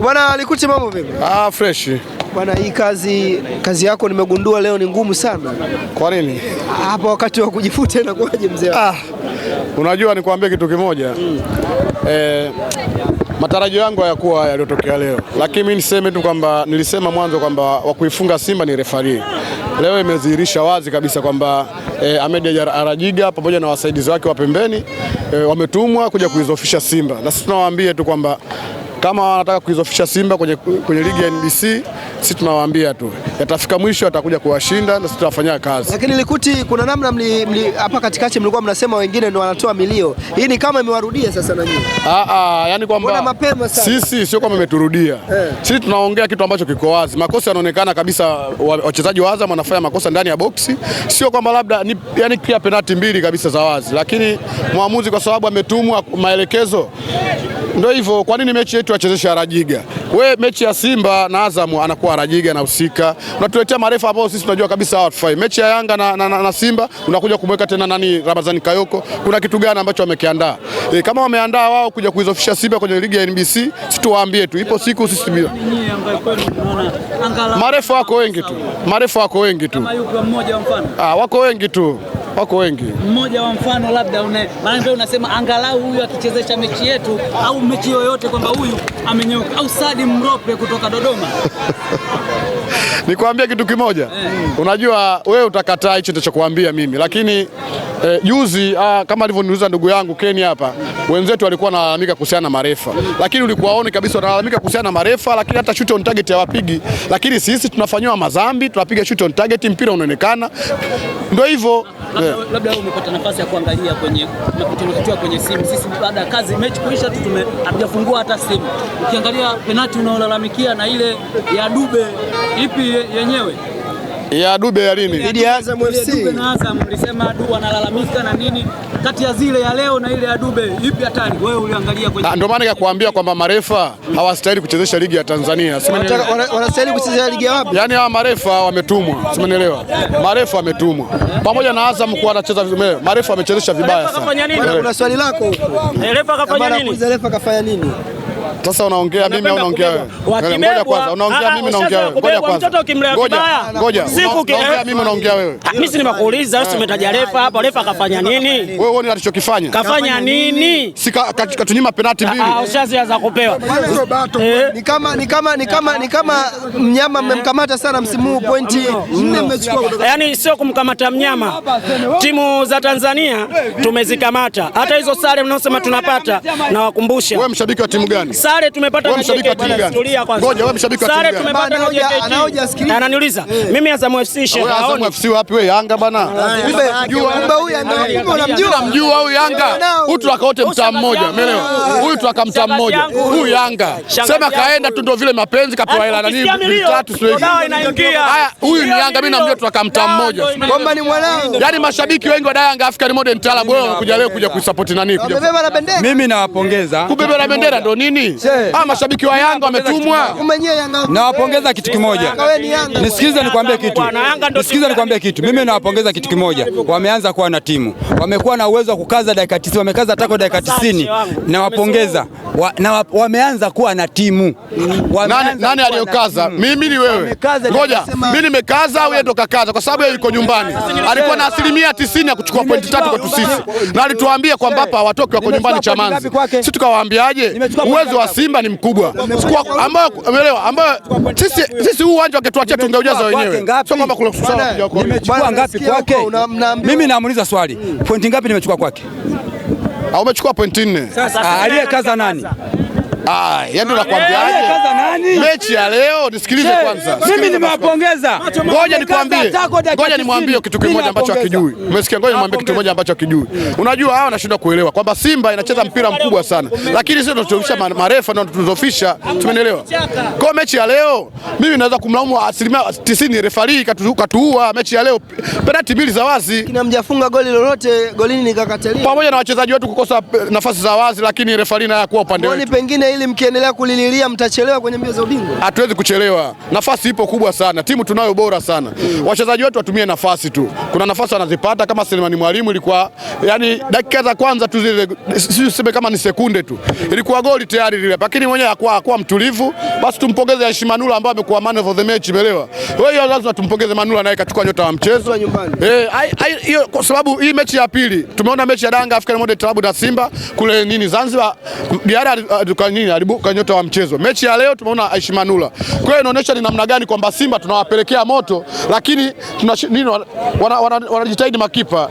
Bwana Likuti, mambo vipi? Fresh. Bwana, hii kazi yako nimegundua leo ni ngumu sana. Kwa nini? Hapa wakati wa kujifuta inakuwaje mzee? Unajua nikwambie kitu kimoja. Matarajio yangu hayakuwa yaliyotokea leo, lakini mimi niseme tu kwamba nilisema mwanzo kwamba wa kuifunga Simba ni refari. Leo imedhihirisha wazi kabisa kwamba Ahmed Arajiga pamoja na wasaidizi wake wa pembeni wametumwa kuja kuizofisha Simba, na sisi tunawaambia tu kwamba kama wanataka kuizofisha Simba kwenye ligi ya NBC, sisi tunawaambia tu yatafika mwisho, atakuja kuwashinda na sisi tutafanyia kazi. Lakini Likuti, kuna namna hapa katikati mlikuwa mnasema wengine ndio wanatoa milio. Hii ni kama imewarudia sasa na nyinyi. Yani kwamba sisi sio kama imeturudia. Sisi tunaongea kitu ambacho kiko wazi. Makosa yanaonekana kabisa, wachezaji wa Azam wanafanya makosa ndani ya boksi. Sio kwamba labda yani pia penalti mbili kabisa za wazi. Lakini muamuzi kwa sababu ametumwa maelekezo, ndio hivyo. Kwa nini mechi yetu achezesha Arajiga? Mechi ya Simba na Azam anakuwa Arajiga na usika. Unatuletea marefa ambao sisi tunajua kabisa hawatufai. Mechi ya Yanga na Simba unakuja kumweka tena Ramadhani Kayoko. Kuna kitu gani ambacho wamekiandaa? Kama wameandaa wao kuja kuizofisha Simba kwenye ligi ya NBC, sisi tuwaambie tu ipo siku sisi bila. Marefa wako wengi tu. Kama yuko mmoja wa mfano. Wako wengi tu. Wako wengi. Mmoja wa mfano labda maana ndio unasema angalau huyu akichezesha mechi yetu au mechi yoyote kwamba huyu amenyoka, au Sadim Mrope kutoka Dodoma. Nikwambia kitu kimoja. Unajua wewe utakataa hicho nitachokuambia mimi, lakini juzi kama alivyoniuliza ndugu yangu Ken hapa, wenzetu walikuwa wanalalamika kuhusiana na marefa, lakini ulikuwa waone kabisa wanalalamika kuhusiana na marefa, lakini hata shoot on target hawapigi. Lakini sisi tunafanywa madhambi, tunapiga shoot on target, mpira unaonekana. Ndio hivyo. Labda wewe umepata nafasi ya kuangalia kwenye simu. Sisi baada ya kazi mechi kuisha tu hatujafungua hata simu. Ukiangalia penalti unaolalamikia na ile ya Dube, ipi yenyewe? Ya Dube ya lini? Dhidi ya Azam FC. Dube na Azam mlisema Dube analalamika na nini? Kati ya zile ya leo na ile ya Dube, ipi hatari? Wewe uliangalia kwenye. Ndio maana nikakwambia kwamba marefa hawastahili kuchezesha ligi ya Tanzania. Wanastahili kuchezesha ligi ya wapi? Yaani hawa marefa wametumwa. Simenielewa? Marefa wametumwa. Pamoja na Azam kuwa anacheza vizuri, marefa wamechezesha vibaya sana. Kuna swali lako huko. Refa kafanya nini? Refa kafanya nini? Sasa unaongea mimi au unaongea wewe? Ngoja kwanza, unaongea mimi naongea wewe. Ngoja kwanza. Ngoja. Unaongea mimi unaongea wewe. Mimi si nimekuuliza, wewe umetaja refa hapa, refa kafanya nini? Wewe uone alichokifanya. Kafanya nini? Si katunyima penalti mbili. Ushaanza kupewa. Ni kama mnyama mmemkamata sana msimu huu, pointi 4 mmechukua kutoka. Yaani sio kumkamata mnyama. Timu za Tanzania tumezikamata. Hata hizo sare mnaosema tunapata na wakumbusha. Wewe mshabiki wa timu gani? Sare tumepata na JKT. Ngoja, wewe mshabiki wa timu gani? Sare tumepata na JKT. Ananiuliza, mimi Azam FC shehe. Wewe Azam FC wapi wewe? Yanga bana. Kumbe huyu unamjua huyu Yanga. Huyu tukaote mtaa mmoja, umeelewa? Huyu tukamtaa mmoja. Huyu Yanga. Sema kaenda tu ndio vile mapenzi kapewa hela na nini? 3 sio. Haya, huyu ni Yanga, mimi namjua tukamtaa mmoja. Kwamba ni mwanao. Yaani mashabiki wengi wa Yanga African Modern Talab wewe wanakuja leo kuja kuisupport nani? Kubeba na bendera. Mimi nawapongeza. Kubeba na bendera ndio nini? Mashabiki wa Yanga wametumwa. Nawapongeza kitu kimoja. Nisikilize nikwambie kitu. Mimi nawapongeza kitu kimoja. Wameanza kuwa na timu. Wamekuwa na uwezo wa kukaza dakika 90, wamekaza tako dakika 90. Nawapongeza. Wameanza kuwa na timu. Nani aliyokaza? Mimi ni wewe. Ngoja, mimi nimekaza au yeye ndo kakaza? Kwa sababu yeye yuko nyumbani. Alikuwa na 90% ya kuchukua pointi 3 kwetu sisi. Na alituambia kwamba hapa watoke wako nyumbani Chamazi. Sisi tukawaambiaje? Uwezo wa Simba ni mkubwa. Ambao sisi huu uwanja wangetuachia tungeujaza wenyewe. Sio kwamba kule kusema nimechukua ngapi kwake? Mimi naamuliza swali. Pointi ngapi nimechukua kwake? Umechukua pointi 4. Aliyekaza nani? Yeye ndo nakwambiaje? Mechi ya leo nisikilize kwanza. Mimi nimewapongeza. Ngoja nimwambie kitu kimoja ambacho hakijui. Umesikia? Ngoja nimwambie kitu kimoja ambacho hakijui. Unajua hawa wanashindwa kuelewa kwamba Simba inacheza mpira mkubwa sana. Lakini sisi tunachofisha marefa ndio tunazofisha. Tumeelewa? Kwa mechi ya leo mimi naweza kumlaumu 90% referee katuua mechi ya leo. Penalti mbili za wazi. Kina mjafunga goli lolote, golini nikakatalia. Pamoja na wachezaji wetu kukosa nafasi za wazi, lakini referee naye hakuwa upande wetu. Pengine pengine ili mkiendelea kulililia mtachelewa kwenye mbio za ubingwa? Hatuwezi kuchelewa, nafasi ipo kubwa sana, timu tunayo bora sana. Wachezaji wetu watumie nafasi tu, kuna nafasi wanazipata. Kama Selemani Mwalimu ilikuwa yani dakika za kwanza tu zile, siseme kama ni sekunde tu, ilikuwa goli tayari lile, lakini mwenyewe hakuwa mtulivu. Basi tumpongeze Aishi Manula ambaye amekuwa man of the match, umeelewa? Wewe lazima tumpongeze Manula, naye kachukua nyota wa mchezo nyumbani. Hiyo kwa sababu hii mechi ya pili tumeona mechi ya Yanga African Model Club na Simba kule Zanzibar, Diarra alibuka nyota wa mchezo. Mechi ya leo tumeona Aishi Manula. Kwa hiyo inaonyesha ni namna gani kwamba Simba tunawapelekea moto, lakini wanajitahidi makipa.